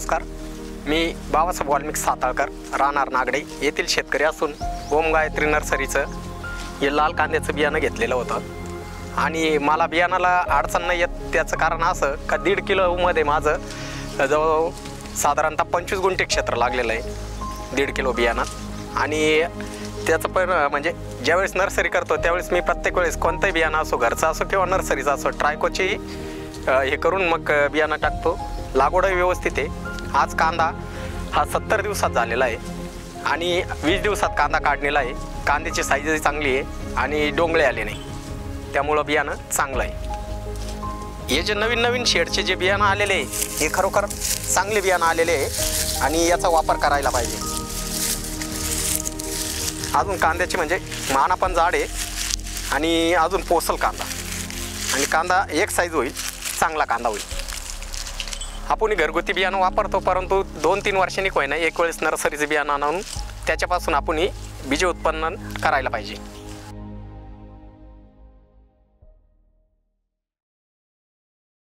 नमस्कार, मी बाबासाहेब वाल्मिक साताळकर, राहणार नागडे येथील शेतकरी असून ओम गायत्री नर्सरीचं हे लाल कांद्याचं बियाणं घेतलेलं होतं आणि मला बियाणाला अडचण नाही येत. त्याचं कारण असं का 1.5 किलोमध्ये माझं जवळ साधारणतः 25 गुंठे क्षेत्र लागलेलं आहे 1.5 किलो बियाणात. आणि त्याचं पण म्हणजे ज्यावेळेस नर्सरी करतो त्यावेळेस मी प्रत्येक वेळेस कोणतंही बियाणं असो, घरचं असो किंवा नर्सरीचं असो, ट्रायकोची हे करून मग बियाणं टाकतो. लागवडही व्यवस्थित आहे. आज कांदा हा 70 दिवसात झालेला आहे आणि 20 दिवसात कांदा काढलेला आहे. कांद्याची साईजही चांगली आहे आणि डोंगळे आले नाही, त्यामुळं बियाणं चांगलं आहे. हे जे नवीन शेडचे जे बियाणं आलेले आहे हे खरोखर चांगले बियाणं आलेले आहे आणि याचा वापर करायला पाहिजे. अजून कांद्याची म्हणजे माना पण जाड आहे आणि अजून पोसल कांदा आणि कांदा एक साईज होईल, चांगला कांदा होईल. आपण घरगुती बियाणं वापरतो, परंतु 2-3 वर्षांनी कोय ना एक वेळेस नर्सरीचं बियाणं आणून त्याच्यापासून आपण बीज उत्पन्न करायला पाहिजे.